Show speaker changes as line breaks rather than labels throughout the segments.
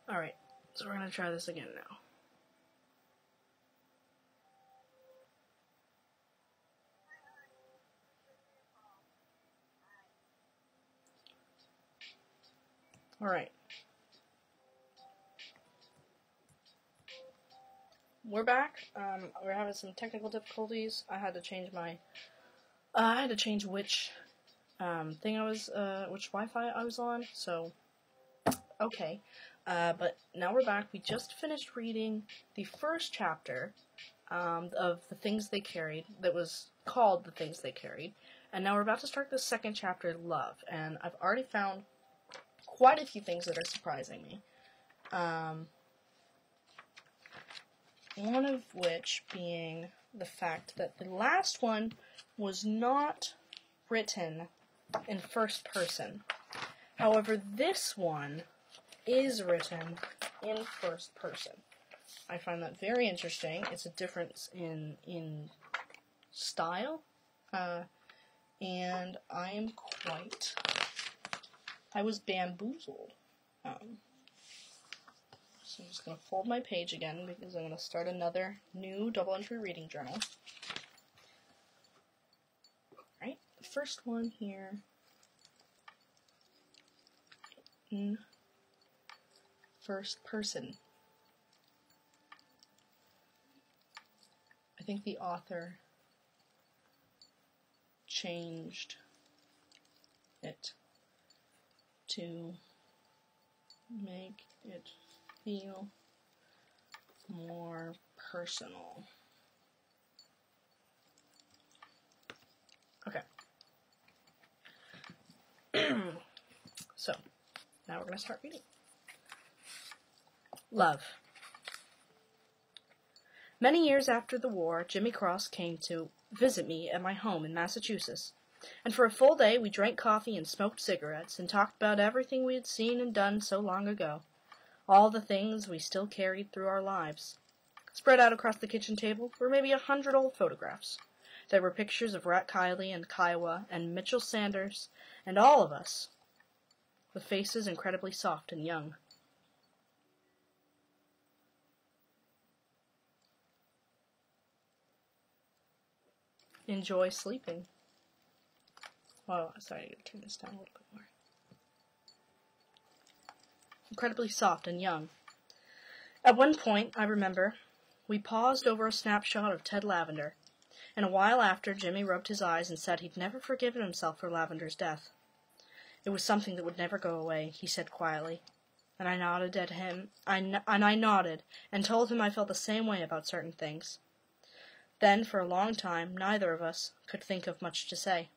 Alright, so we're gonna try this again now. Alright. We're back. We're having some technical difficulties. I had to change my... which which Wi-Fi I was on, so... Okay. But now we're back. We just finished reading the first chapter of The Things They Carried, that was called The Things They Carried, and now we're about to start the second chapter, Love, and I've already found quite a few things that are surprising me. One of which being the fact that the last one was not written in first person. However, this one is written in first person. I find that very interesting. It's a difference in style, and I was bamboozled. So I'm just going to fold my page again because I'm going to start another new double entry reading journal. Alright, the first one here in first person. I think the author changed it to make it feel more personal. Okay. So, now we're going to start reading. Love. Many years after the war, Jimmy Cross came to visit me at my home in Massachusetts, and for a full day we drank coffee and smoked cigarettes and talked about everything we had seen and done so long ago, all the things we still carried through our lives. Spread out across the kitchen table were maybe 100 old photographs. There were pictures of Rat Kiley and Kiowa and Mitchell Sanders, and all of us, with faces incredibly soft and young. Enjoy sleeping. Well, sorry, I gotta turn this down a little bit more. Incredibly soft and young. At one point, I remember, we paused over a snapshot of Ted Lavender, and a while after, Jimmy rubbed his eyes and said he'd never forgiven himself for Lavender's death. It was something that would never go away, he said quietly, and I nodded at him. I nodded and told him I felt the same way about certain things. Then, for a long time, neither of us could think of much to say.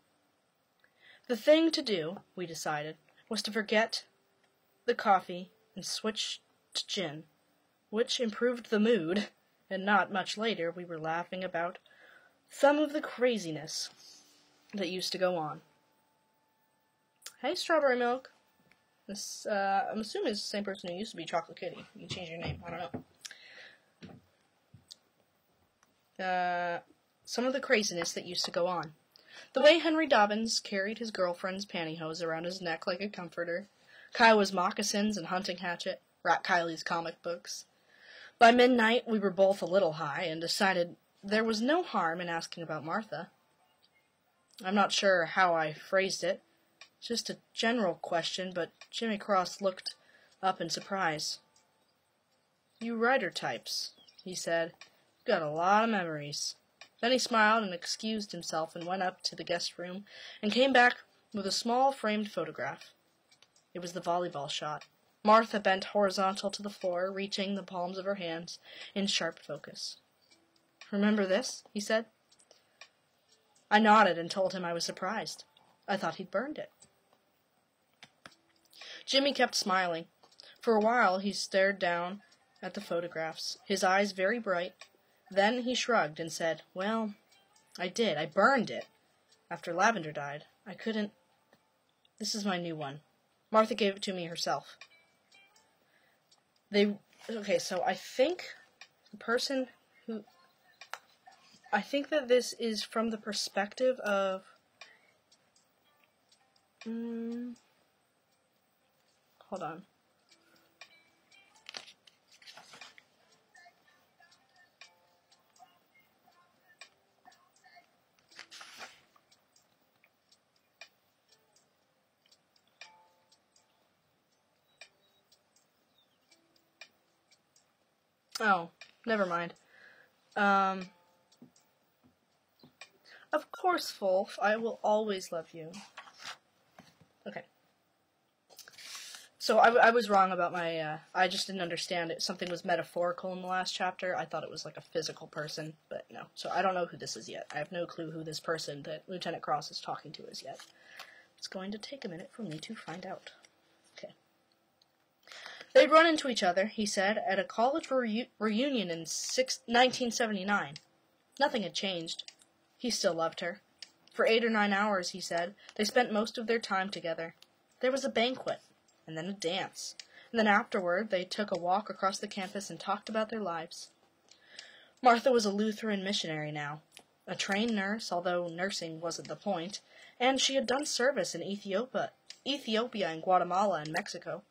The thing to do, we decided, was to forget the coffee and switch to gin, which improved the mood, and not much later we were laughing about some of the craziness that used to go on. Hey, Strawberry Milk. This, I'm assuming it's the same person who used to be Chocolate Kitty. You can change your name, I don't know. Some of the craziness that used to go on. The way Henry Dobbins carried his girlfriend's pantyhose around his neck like a comforter, Kiowa's moccasins and hunting hatchet, Rat Kiley's comic books. By midnight, we were both a little high and decided there was no harm in asking about Martha. I'm not sure how I phrased it. Just a general question, but Jimmy Cross looked up in surprise. You writer types, he said. Got a lot of memories. Then he smiled and excused himself and went up to the guest room and came back with a small framed photograph. It was the volleyball shot. Martha bent horizontal to the floor, reaching the palms of her hands in sharp focus. Remember this? He said. I nodded and told him I was surprised. I thought he'd burned it. Jimmy kept smiling. For a while he stared down at the photographs, his eyes very bright. Then he shrugged and said, Well, I did. I burned it. After Lavender died. I couldn't... This is my new one. Martha gave it to me herself. Okay, so I think the person who... I think that this is from the perspective of... hold on. Oh, never mind. Of course, Wolf, I will always love you. Okay. So I was wrong about my, I just didn't understand it. Something was metaphorical in the last chapter. I thought it was like a physical person, but no. So I don't know who this is yet. I have no clue who this person that Lieutenant Cross is talking to is yet. It's going to take a minute for me to find out. Okay. They'd run into each other, he said, at a college reunion in 1979. Nothing had changed. He still loved her. For 8 or 9 hours, he said, they spent most of their time together. There was a banquet, and then a dance, and then afterward they took a walk across the campus and talked about their lives. Martha was a Lutheran missionary now, a trained nurse, although nursing wasn't the point, and she had done service in Ethiopia and Guatemala and Mexico.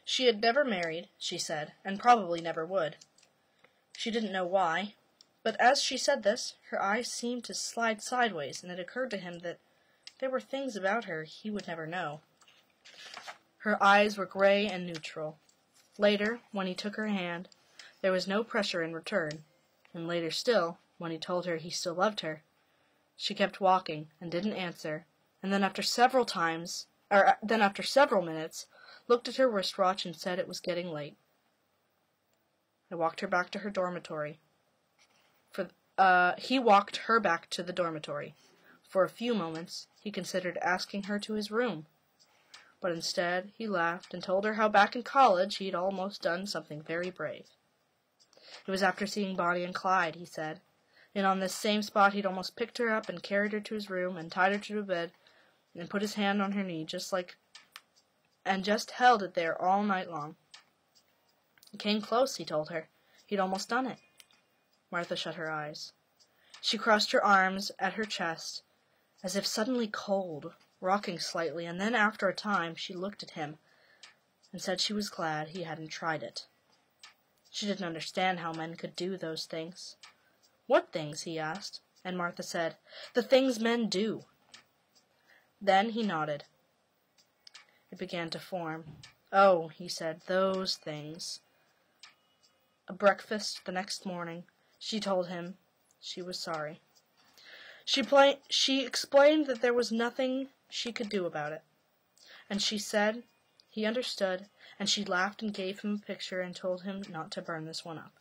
She had never married, she said, and probably never would. She didn't know why, but as she said this, her eyes seemed to slide sideways, and it occurred to him that there were things about her he would never know. Her eyes were gray and neutral. Later, when he took her hand, there was no pressure in return, and later still, when he told her he still loved her, she kept walking and didn't answer, and then after several minutes, looked at her wristwatch and said it was getting late. I walked her back to her dormitory. He walked her back to the dormitory. For a few moments, he considered asking her to his room. But instead, he laughed and told her how back in college he'd almost done something very brave. It was after seeing Bonnie and Clyde, he said, and on this same spot he'd almost picked her up and carried her to his room and tied her to the bed and put his hand on her knee and just held it there all night long. It came close, he told her. He'd almost done it. Martha shut her eyes. She crossed her arms at her chest, as if suddenly cold, rocking slightly, and then after a time she looked at him and said she was glad he hadn't tried it. She didn't understand how men could do those things. What things? He asked, and Martha said, the things men do. Then he nodded. It began to form. Oh, he said, those things. At breakfast the next morning, she told him she was sorry. She explained that there was nothing she could do about it. And she said he understood, and she laughed and gave him a picture and told him not to burn this one up.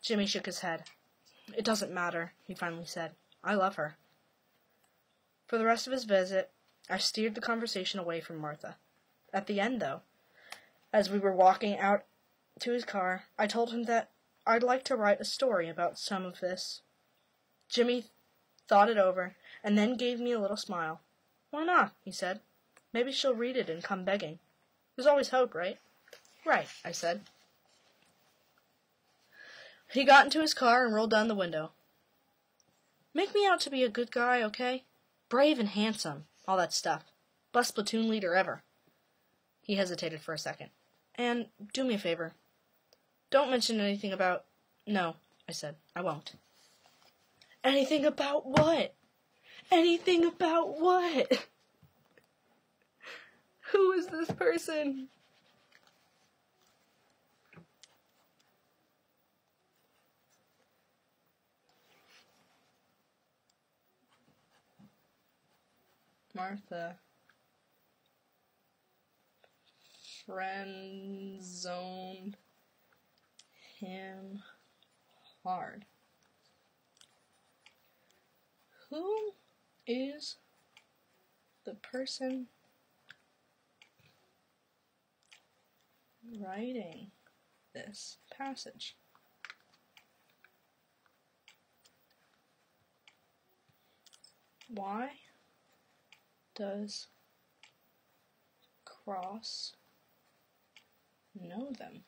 Jimmy shook his head. It doesn't matter, he finally said. I love her. For the rest of his visit, I steered the conversation away from Martha. At the end, though, as we were walking out to his car, I told him that I'd like to write a story about some of this. Jimmy thought it over, and then gave me a little smile. Why not? He said. Maybe she'll read it and come begging. There's always hope, right? Right, I said. He got into his car and rolled down the window. Make me out to be a good guy, okay? Brave and handsome, all that stuff. Best platoon leader ever. He hesitated for a second. And do me a favor. Don't mention anything about... No, I said. I won't. Anything about what? Anything about what? Who is this person? Martha. Friend-zoned him hard. Who is the person writing this passage? Why does Cross know them?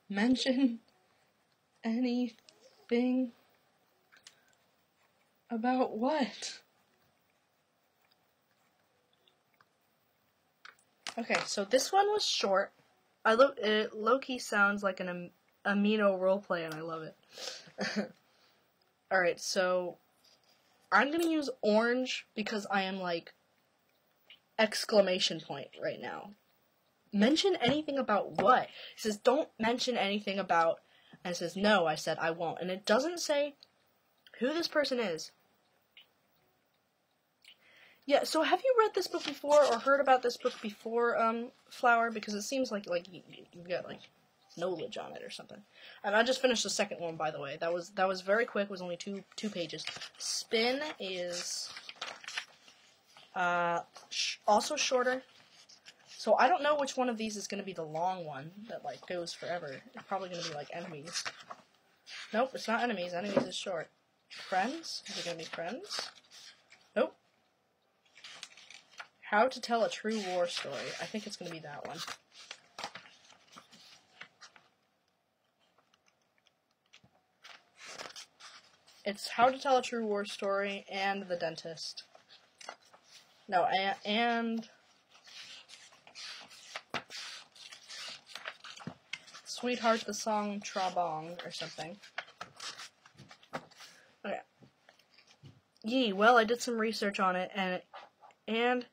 Mention anything about what? Okay, so this one was short. It low-key sounds like an amino roleplay, and I love it. Alright, so I'm gonna use orange because I am like exclamation point right now. Mention anything about what? It says don't mention anything about, and it says no, I said I won't. And it doesn't say who this person is. Yeah, so have you read this book before or heard about this book before, Flower? Because it seems like you've got like knowledge on it or something. And I just finished the second one, by the way. That was very quick. It was only two pages. Spin is also shorter. So I don't know which one of these is going to be the long one that like goes forever. It's probably going to be like Enemies. Nope, it's not Enemies. Enemies is short. Friends? Is it going to be Friends? Nope. How to Tell a True War Story. I think it's going to be that one. It's How to Tell a True War Story and The Dentist. No, and Sweetheart the Song Trabong or something. Okay. Yee, well, I did some research on it, and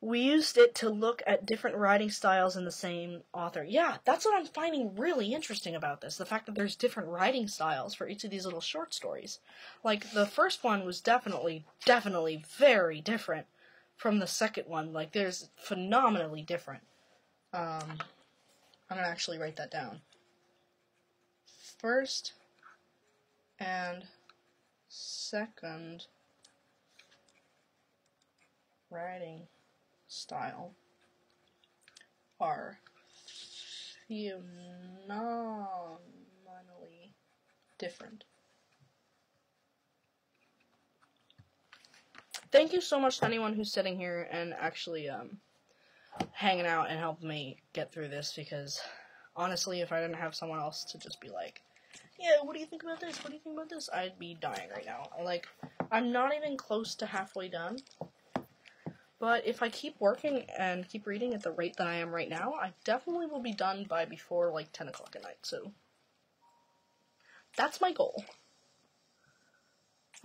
we used it to look at different writing styles in the same author. Yeah, that's what I'm finding really interesting about this, the fact that there's different writing styles for each of these little short stories. Like, the first one was definitely very different from the second one. Like, there's phenomenally different. I'm gonna actually write that down. First and second writing style are phenomenally different. Thank you so much to anyone who's sitting here and actually hanging out and helping me get through this, because honestly, if I didn't have someone else to just be like, yeah, what do you think about this? What do you think about this? I'd be dying right now. I'm not even close to halfway done. But if I keep working and keep reading at the rate that I am right now, I definitely will be done by before, like, 10 o'clock at night, so that's my goal.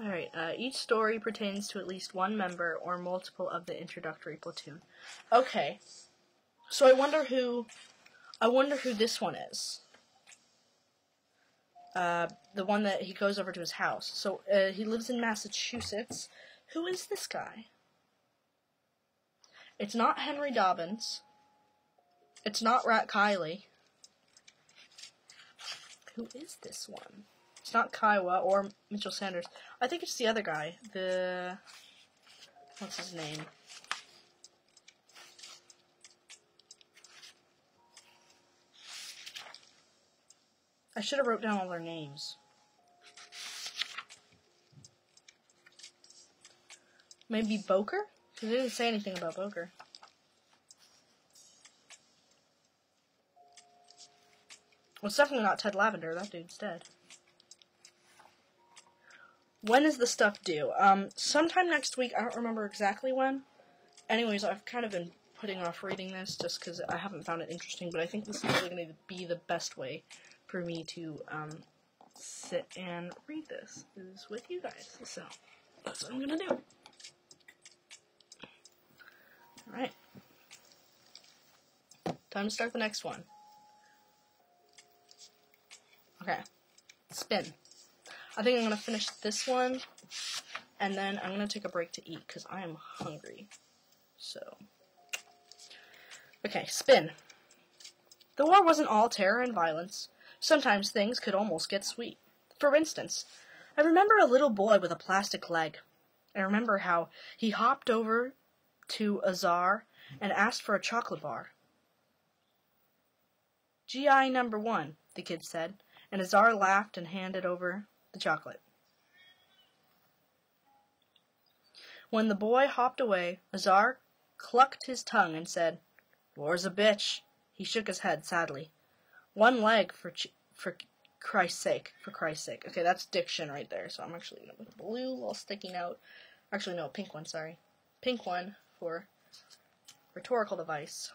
Alright, each story pertains to at least one member or multiple of the introductory platoon. Okay, so I wonder who this one is. The one that he goes over to his house. So, he lives in Massachusetts. Who is this guy? It's not Henry Dobbins. It's not Rat Kiley. Who is this one? It's not Kiowa or Mitchell Sanders. I think it's the other guy. What's his name? I should have wrote down all their names. Maybe Boker? Because they didn't say anything about Boker. Well, it's definitely not Ted Lavender. That dude's dead. When is the stuff due? Sometime next week. I don't remember exactly when. Anyways, I've kind of been putting off reading this just because I haven't found it interesting, but I think this is really going to be the best way for me to sit and read this, is with you guys. So, that's what I'm going to do. Alright. Time to start the next one. Okay. Spin. I think I'm going to finish this one, and then I'm going to take a break to eat, because I am hungry. So. Okay, spin. The war wasn't all terror and violence. Sometimes things could almost get sweet. For instance, I remember a little boy with a plastic leg. I remember how he hopped over to a czar and asked for a chocolate bar. GI number 1, the kid said, and a czar laughed and handed over the chocolate. When the boy hopped away, a czar clucked his tongue and said, "War's a bitch." He shook his head sadly. One leg for Christ's sake. For Christ's sake. Okay, that's diction right there. So I'm actually going to put a blue little sticky note. Actually, no, pink one, sorry. Pink one for rhetorical device.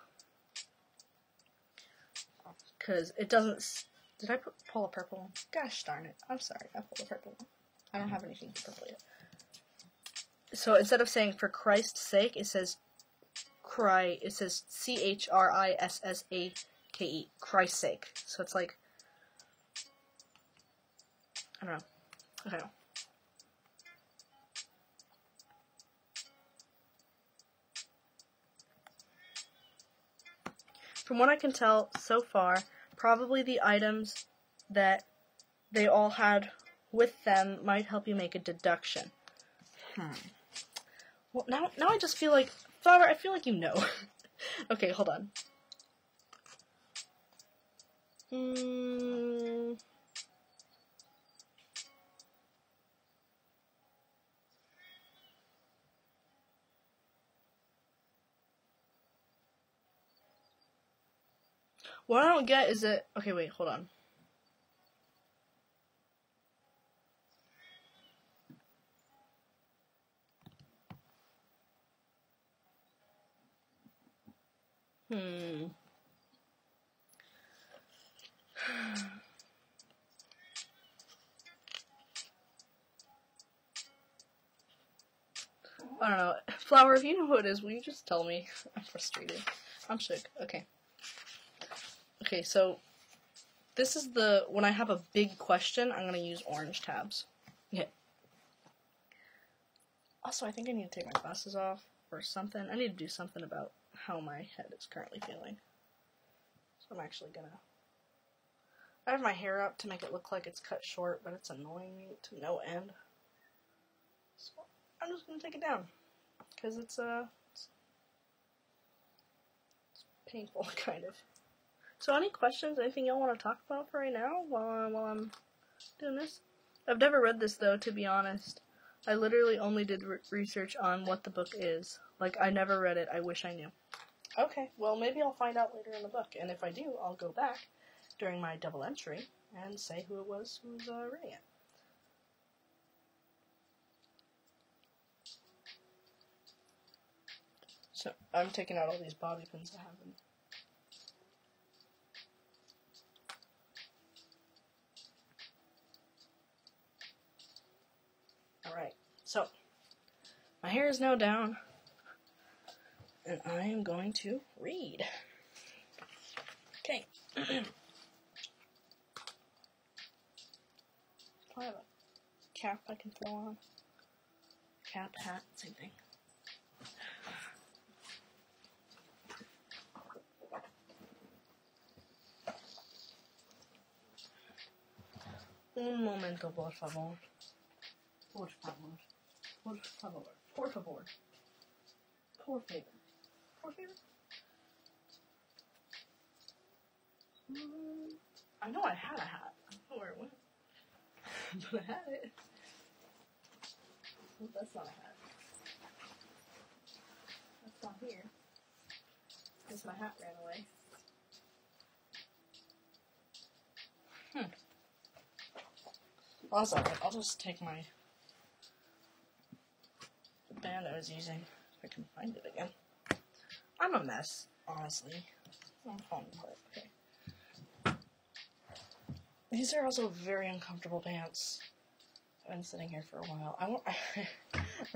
Because it doesn't Did I pull a purple one? Gosh darn it. I'm sorry. I pulled a purple one. I don't have anything for purple yet. So instead of saying for Christ's sake, it says cry. It says CHRISSAKE. Christ's sake. So it's like, I don't know. Okay. From what I can tell so far, probably the items that they all had with them might help you make a deduction. Well, now I just feel like, Flower, I feel like you know. Okay, hold on. What I don't get is that... Okay, wait, hold on. I don't know. Flower, if you know who it is, will you just tell me? I'm frustrated. I'm shook. Okay. Okay, so this is the... When I have a big question, I'm going to use orange tabs. Okay. Also, I think I need to take my glasses off or something. I need to do something about how my head is currently feeling. So I'm actually going to... I have my hair up to make it look like it's cut short, but it's annoying me to no end. So I'm just going to take it down. Because it's painful, kind of. So any questions, anything y'all want to talk about for right now while I'm doing this? I've never read this, though, to be honest. I literally only did research on what the book is. Like, I never read it. I wish I knew. Okay, well, maybe I'll find out later in the book. And if I do, I'll go back during my double entry and say who it was who was reading it. So, I'm taking out all these bobby pins I have in. Alright, so, my hair is now down, and I am going to read. Okay. I have a cap I can throw on. Cap, hat, same thing. Un momento, por favor. Por favor. Por favor. Por favor. Por favor. Por favor. I know I had a hat. I don't know where it went. But I had it. Well, that's not a hat. That's not here. Because my hat ran away. Well, that's alright. I'll just take my band I was using. If I can find it again. I'm a mess, honestly. I'm falling apart. Okay. These are also very uncomfortable pants. I've been sitting here for a while. I'm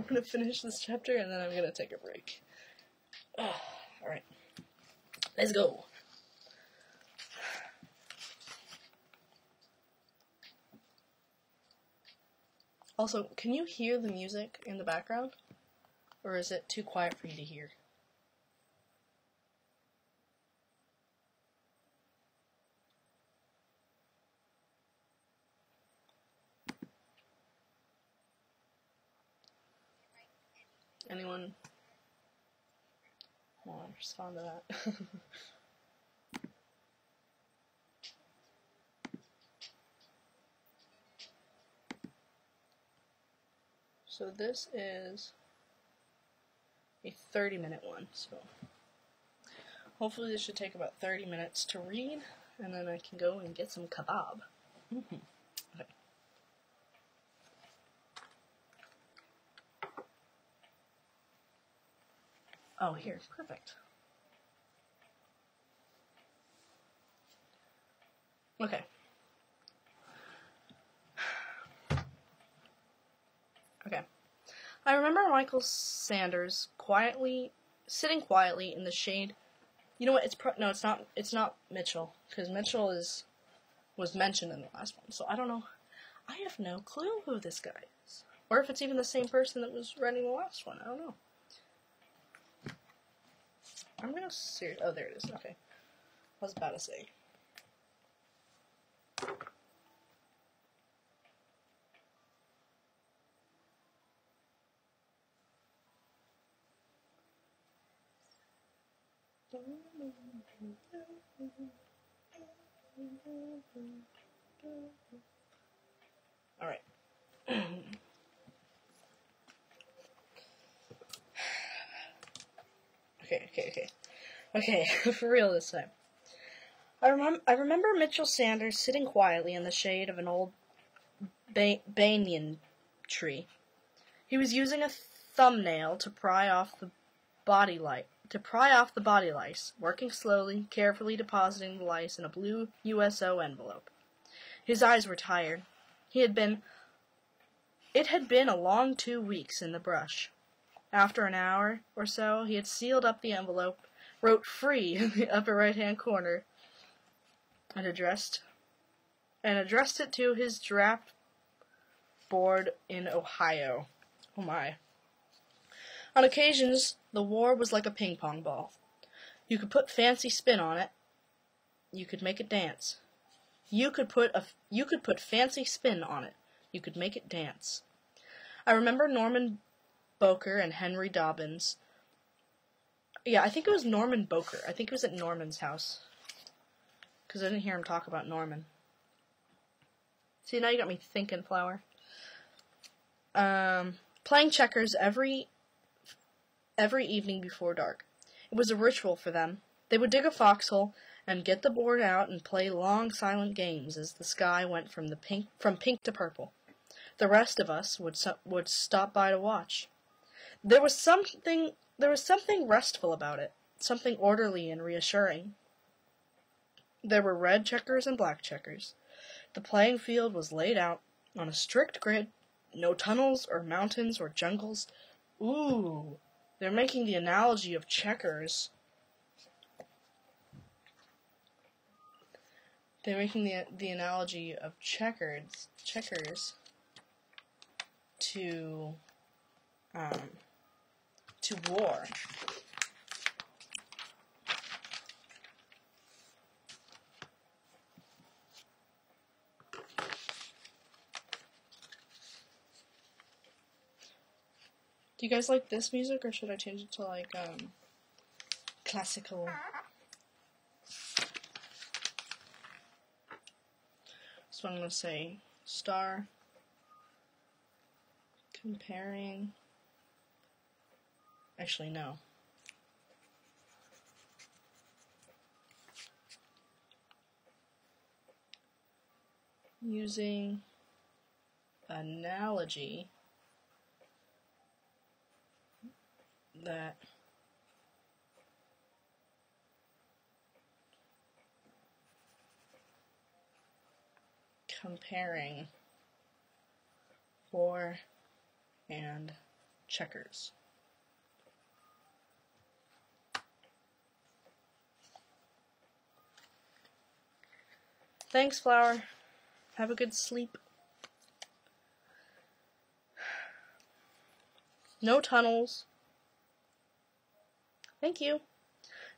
gonna finish this chapter and then I'm gonna take a break. Alright. Let's go. Also, can you hear the music in the background? Or is it too quiet for you to hear? Anyone want to respond to that? So this is a 30-minute one, so hopefully this should take about 30 minutes to read, and then I can go and get some kebab. Okay. Oh, here, perfect. Okay, I remember Michael Sanders sitting quietly in the shade. You know what? It's not. It's not Mitchell, because Mitchell was mentioned in the last one. So I don't know. I have no clue who this guy is, or if it's even the same person that was writing the last one. I don't know. I'm gonna see. Oh, there it is. Okay, I was about to say. Alright. Okay, for real this time. I remember Mitchell Sanders sitting quietly in the shade of an old banyan tree. He was using a thumbnail to pry off the body lice, working slowly, carefully depositing the lice in a blue USO envelope. His eyes were tired. It had been a long 2 weeks in the brush. After an hour or so, he had sealed up the envelope, wrote "free" in the upper right-hand corner, and addressed it to his draft board in Ohio. Oh my. On occasions, the war was like a ping-pong ball. You could put fancy spin on it. You could make it dance. You could put fancy spin on it. You could make it dance. I remember Norman Boker and Henry Dobbins. Yeah, I think it was Norman Boker. I think it was at Norman's house. Because I didn't hear him talk about Norman. See, now you got me thinking, Flower. Playing checkers every evening before dark. It was a ritual for them. They would dig a foxhole and get the board out and play long, silent games as the sky went from pink to purple. The rest of us would stop by to watch. There was something restful about it, something orderly and reassuring. There were red checkers and black checkers. The playing field was laid out on a strict grid, no tunnels or mountains or jungles. Ooh, they're making the analogy of checkers. They're making the analogy of checkers to war. Do you guys like this music, or should I change it to like classical? So I'm gonna say star comparing. Actually, no. Using analogy that comparing war and checkers. Thanks, Flower. Have a good sleep. No tunnels. Thank you.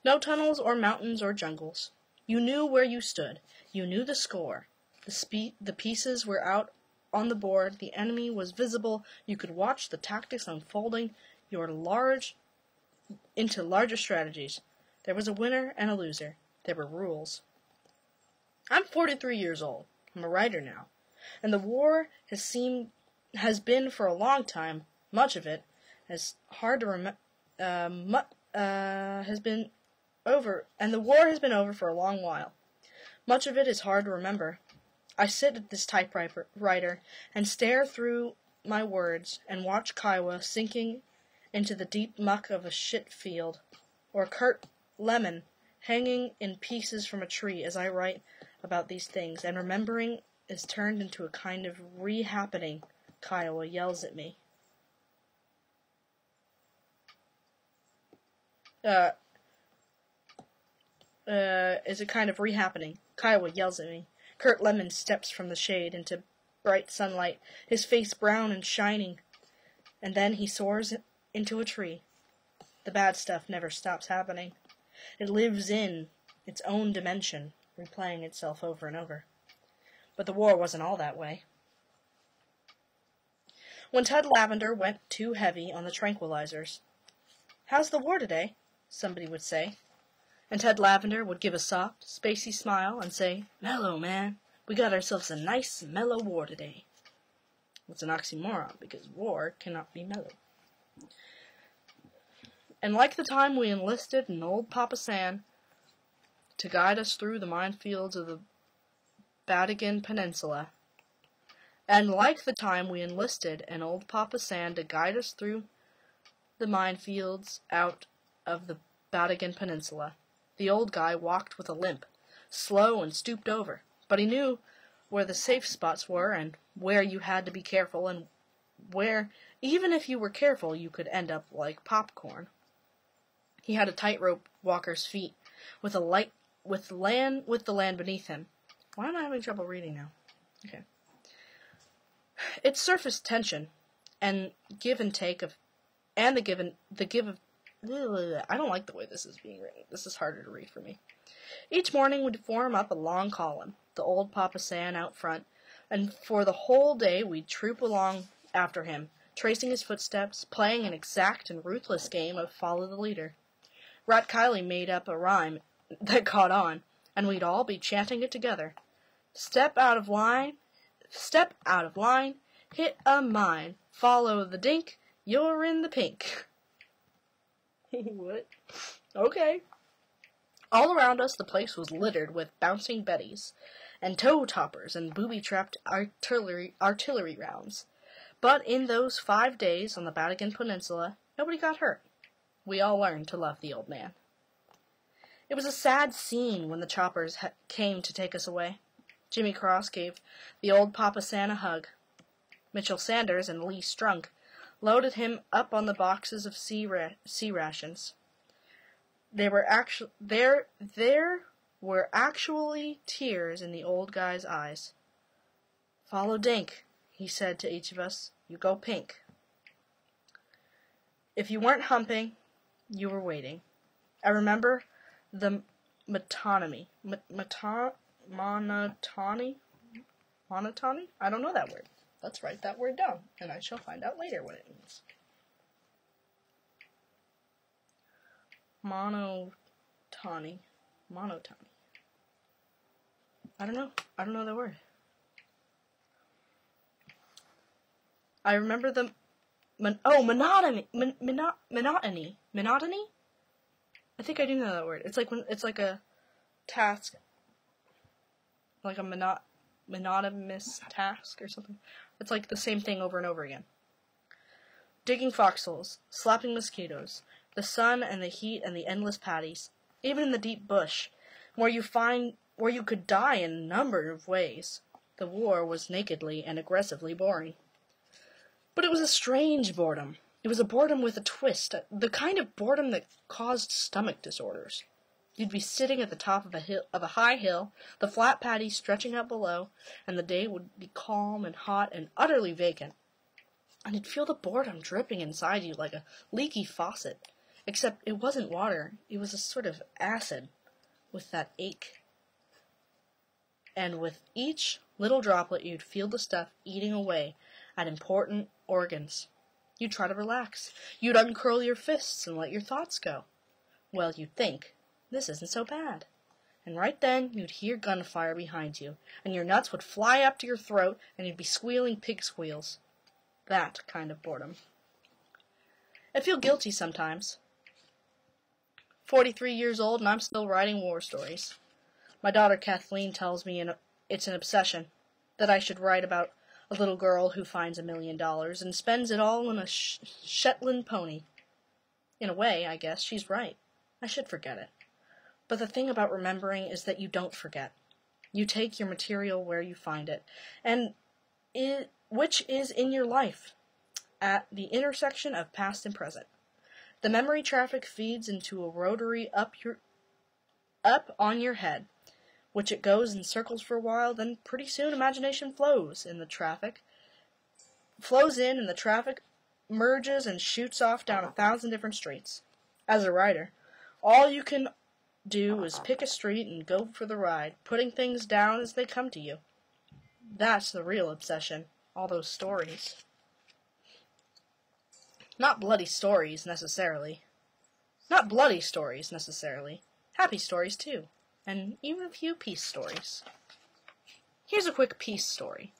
No tunnels or mountains or jungles. You knew where you stood. You knew the score. The pieces were out on the board. The enemy was visible. You could watch the tactics unfolding into larger strategies. There was a winner and a loser. There were rules. I'm 43 years old. I'm a writer now. And the war has been for a long time, much of it, has hard to remember, has been over, and the war has been over for a long while. Much of it is hard to remember. I sit at this typewriter and stare through my words and watch Kiowa sinking into the deep muck of a shit field, or Kurt Lemon hanging in pieces from a tree as I write about these things, and remembering is turned into a kind of re-happening. Kiowa yells at me. uh, is it kind of re-happening? Kiowa yells at me. Kurt Lemon steps from the shade into bright sunlight, his face brown and shining, and then he soars into a tree. The bad stuff never stops happening. It lives in its own dimension, replaying itself over and over. But the war wasn't all that way. When Ted Lavender went too heavy on the tranquilizers, "How's the war today?" somebody would say. And Ted Lavender would give a soft, spacey smile and say, "Mellow, man. We got ourselves a nice, mellow war today." It's an oxymoron, because war cannot be mellow. And like the time we enlisted an old Papa San to guide us through the minefields of the Batagan Peninsula, and like the time we enlisted an old Papa San to guide us through the minefields out of the Batagan Peninsula, the old guy walked with a limp, slow and stooped over, but he knew where the safe spots were and where you had to be careful and where, even if you were careful, you could end up like popcorn. He had a tightrope walker's feet, with the land beneath him. Why am I having trouble reading now? Okay. It's surface tension and give and take of, and the give of. I don't like the way this is being written. This is harder to read for me. Each morning we'd form up a long column, the old Papa San out front, and for the whole day we'd troop along after him, tracing his footsteps, playing an exact and ruthless game of follow the leader. Rat Kiley made up a rhyme that caught on, and we'd all be chanting it together. Step out of line, hit a mine, follow the dink, you're in the pink. What? Okay. All around us the place was littered with bouncing betties, and toe-toppers and booby-trapped artillery rounds. But in those 5 days on the Batagan Peninsula, nobody got hurt. We all learned to love the old man. It was a sad scene when the choppers came to take us away. Jimmy Cross gave the old Papa San a hug. Mitchell Sanders and Lee Strunk loaded him up on the boxes of sea rations. There were actually tears in the old guy's eyes. "Follow Dink," he said to each of us. "You go pink." If you weren't humping, you were waiting. I remember the monotony? I don't know that word. Let's write that word down, and I shall find out later what it means. Monotony. I don't know the word. I remember the monotony. Monotony? I think I do know that word. It's like when it's like a task, like a monotonous task or something. It's like the same thing over and over again. Digging foxholes, slapping mosquitoes, the sun and the heat and the endless paddies, even in the deep bush, where you could die in a number of ways. The war was nakedly and aggressively boring. But it was a strange boredom. It was a boredom with a twist, the kind of boredom that caused stomach disorders. You'd be sitting at the top of a high hill, the flat paddy stretching out below, and the day would be calm and hot and utterly vacant. And you'd feel the boredom dripping inside you like a leaky faucet, except it wasn't water, it was a sort of acid with that ache. And with each little droplet you'd feel the stuff eating away at important organs. You'd try to relax. You'd uncurl your fists and let your thoughts go. Well, you'd think, this isn't so bad. And right then, you'd hear gunfire behind you, and your nuts would fly up to your throat, and you'd be squealing pig squeals. That kind of boredom. I feel guilty sometimes. 43 years old, and I'm still writing war stories. My daughter Kathleen tells me it's an obsession, that I should write about a little girl who finds $1 million and spends it all on a Shetland pony. In a way, I guess, she's right. I should forget it. But the thing about remembering is that you don't forget. You take your material where you find it, and which is in your life, at the intersection of past and present. The memory traffic feeds into a rotary up on your head, which it goes in circles for a while, then pretty soon imagination flows in, and the traffic merges and shoots off down 1,000 different streets. As a writer, all you can do is pick a street and go for the ride, putting things down as they come to you. That's the real obsession. All those stories. Not bloody stories, necessarily. Happy stories, too. And even a few peace stories. Here's a quick peace story.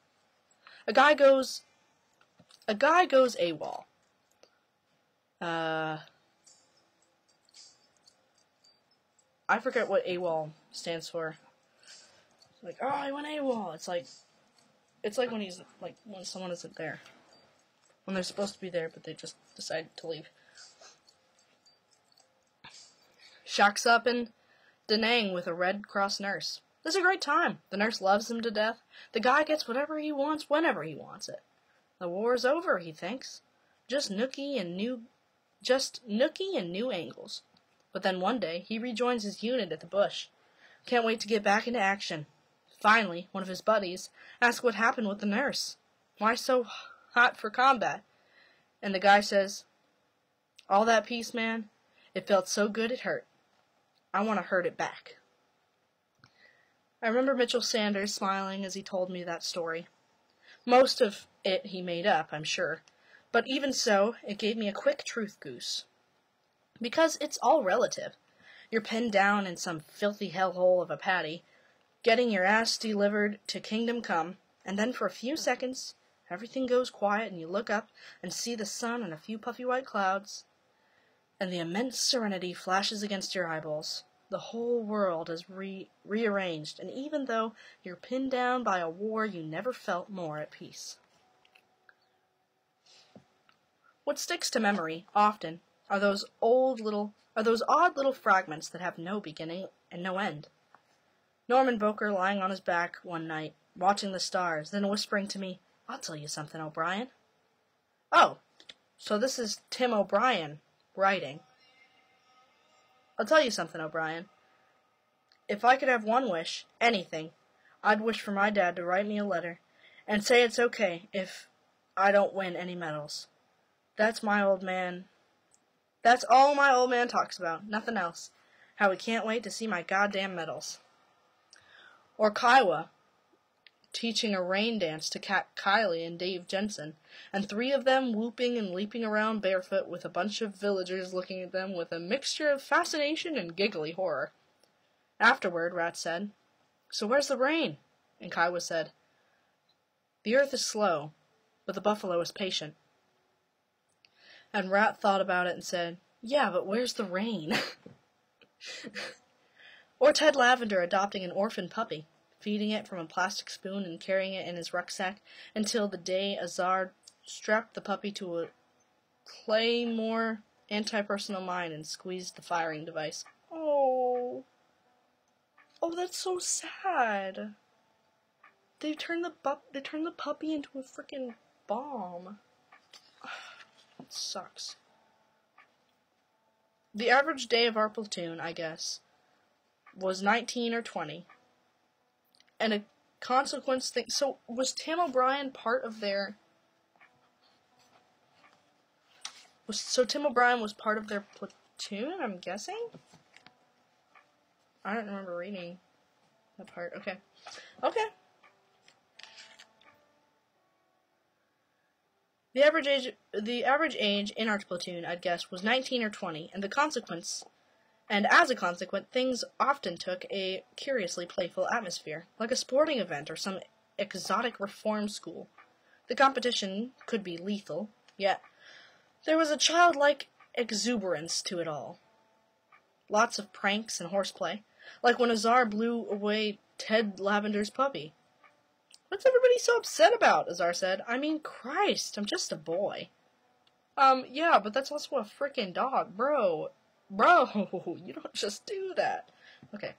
A guy goes AWOL. I forget what AWOL stands for. Like, oh, I went AWOL. It's like when when someone isn't there. When they're supposed to be there, but they just decide to leave. Shacks up in Da Nang with a Red Cross nurse. This is a great time. The nurse loves him to death. The guy gets whatever he wants whenever he wants it. The war's over, he thinks. Just nookie and new angles. But then one day, he rejoins his unit at the bush. Can't wait to get back into action. Finally, one of his buddies asks what happened with the nurse. Why so hot for combat? And the guy says, all that peace, man, it felt so good it hurt. I want to hurt it back. I remember Mitchell Sanders smiling as he told me that story. Most of it he made up, I'm sure. But even so, it gave me a quick truth goose. Because it's all relative. You're pinned down in some filthy hellhole of a patty, getting your ass delivered to kingdom come, and then for a few seconds, everything goes quiet and you look up and see the sun and a few puffy white clouds, and the immense serenity flashes against your eyeballs. The whole world is rearranged, and even though you're pinned down by a war, you never felt more at peace. What sticks to memory, often, are those odd little fragments that have no beginning and no end. Norman Boker lying on his back one night, watching the stars, then whispering to me, I'll tell you something, O'Brien. Oh, so this is Tim O'Brien writing. I'll tell you something, O'Brien. If I could have one wish, anything, I'd wish for my dad to write me a letter and say it's okay if I don't win any medals. That's all my old man talks about, nothing else. How he can't wait to see my goddamn medals. Or Kiowa teaching a rain dance to Cat Kylie and Dave Jensen, and 3 of them whooping and leaping around barefoot with a bunch of villagers looking at them with a mixture of fascination and giggly horror. Afterward, Rat said, So where's the rain? And Kiowa said, The earth is slow, but the buffalo is patient. And Rat thought about it and said, Yeah, but where's the rain? Or Ted Lavender adopting an orphan puppy, feeding it from a plastic spoon and carrying it in his rucksack until the day Azar strapped the puppy to a Claymore anti-personal mine and squeezed the firing device. Oh, that's so sad. They turned the puppy into a freaking bomb. It sucks. The average day of our platoon, I guess, was 19 or 20. And a consequence thing. So, was Tim O'Brien part of their... Tim O'Brien was part of their platoon, I'm guessing? I don't remember reading that part. Okay. The average age in our platoon, I'd guess, was 19 or 20, and as a consequence, things often took a curiously playful atmosphere, like a sporting event or some exotic reform school. The competition could be lethal, yet there was a childlike exuberance to it all. Lots of pranks and horseplay, like when Azar blew away Ted Lavender's puppy. What's everybody so upset about? Azar said. I mean, Christ, I'm just a boy. Yeah, but that's also a freaking dog, bro. Bro, you don't just do that. Okay.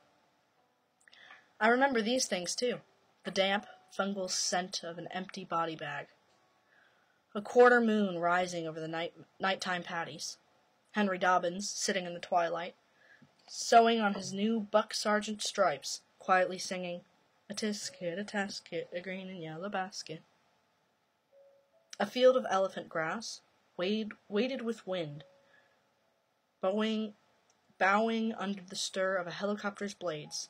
I remember these things, too. The damp, fungal scent of an empty body bag. A quarter moon rising over the nighttime patties. Henry Dobbins, sitting in the twilight, sewing on his new buck sergeant stripes, quietly singing, "A tisket, a tasket, a green and yellow basket." A field of elephant grass, weighted with wind, bowing under the stir of a helicopter's blades,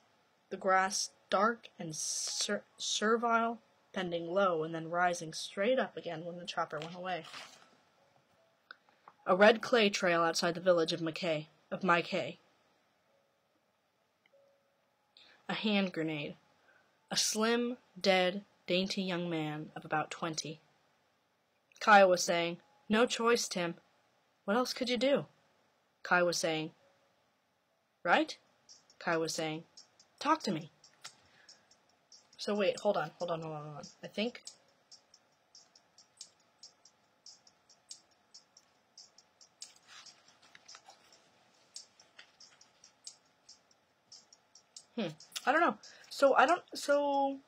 the grass dark and servile, bending low and then rising straight up again when the chopper went away. A red clay trail outside the village of Mackay. A hand grenade. A slim, dead, dainty young man of about 20. Kaya was saying, "No choice, Tim. What else could you do?" Kai was saying, "Right?" Kai was saying, "Talk to me." So wait, hold on. I think... I don't know. So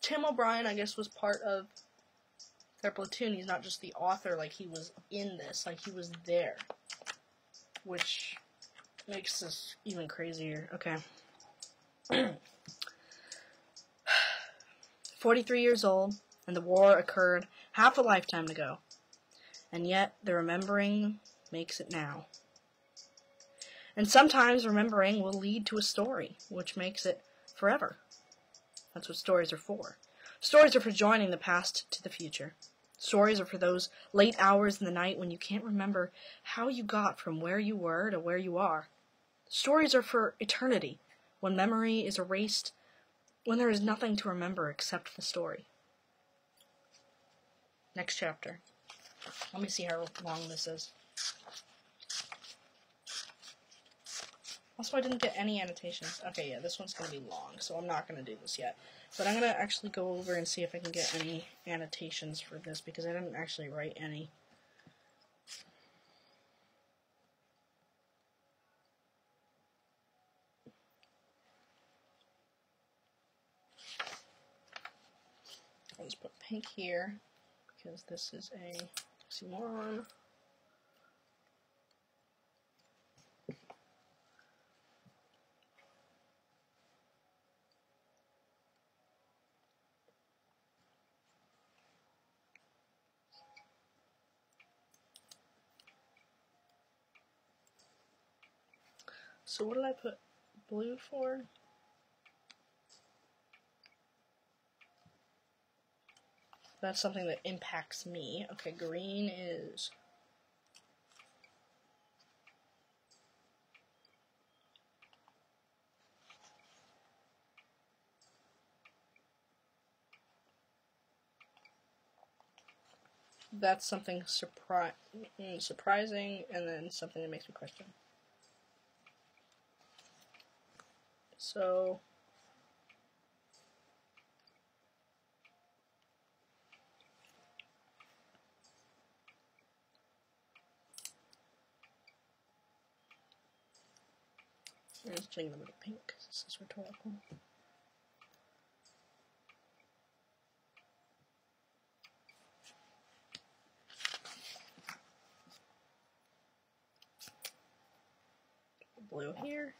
Tim O'Brien, I guess, was part of their platoon. He's not just the author, like he was in this, like he was there. Which makes this even crazier. Okay. 43 years old, and the war occurred half a lifetime ago. And yet, the remembering makes it now. And sometimes remembering will lead to a story, which makes it forever. That's what stories are for. Stories are for joining the past to the future. Stories are for those late hours in the night when you can't remember how you got from where you were to where you are. Stories are for eternity, when memory is erased, when there is nothing to remember except the story. Next chapter. Let me see how long this is. Also, I didn't get any annotations. Okay, yeah, this one's going to be long, so I'm not going to do this yet. But I'm going to actually go over and see if I can get any annotations for this, because I didn't actually write any. I'll just put pink here, because this is a oxymoron. So what did I put blue for? That's something that impacts me. Okay, green is... That's something surprising, and then something that makes me question. So... I'm just changing them to pink, because this is rhetorical. Blue here.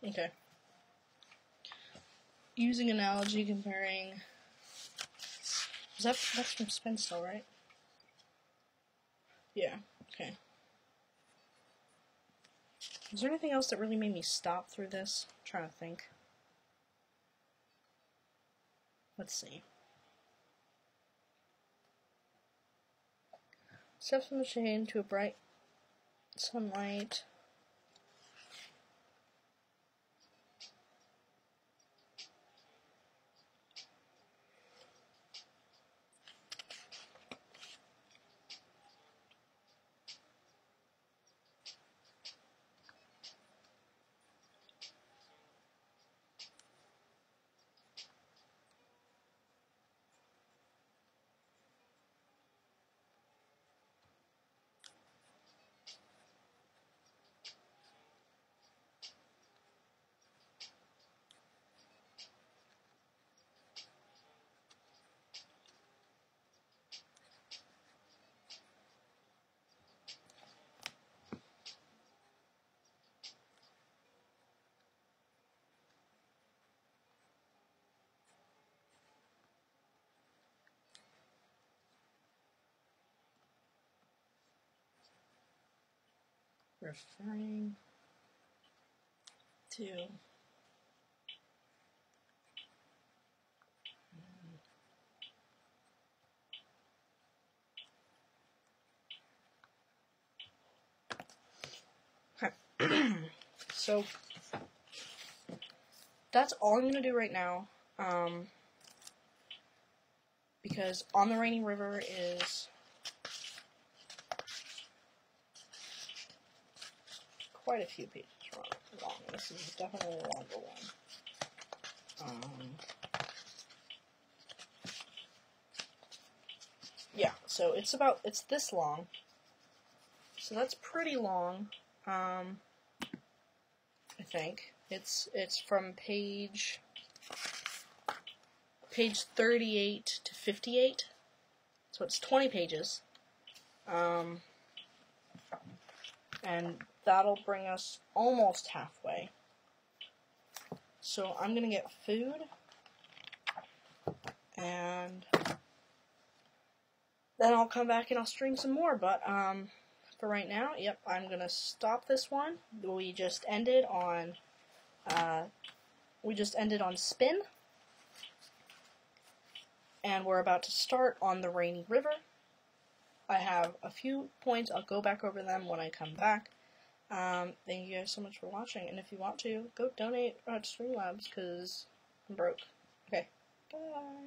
Okay. Using analogy, comparing... That's from Spencer, right? Yeah, okay. Is there anything else that really made me stop through this? I'm trying to think. Let's see. Steps from the shade to a bright sunlight. referring to so that's all I'm going to do right now, because On the Rainy River is quite a few pages long. This is definitely a longer one. Yeah, so it's this long. So that's pretty long. I think it's from page 38 to 58. So it's 20 pages. And that'll bring us almost halfway. So I'm gonna get food, and then I'll come back and I'll stream some more. But for right now, yep, I'm gonna stop this one. We just ended on Spin, and we're about to start on the Rainy River. I have a few points. I'll go back over them when I come back. Thank you guys so much for watching, and if you want to, go donate at Streamlabs, because I'm broke. Okay, bye.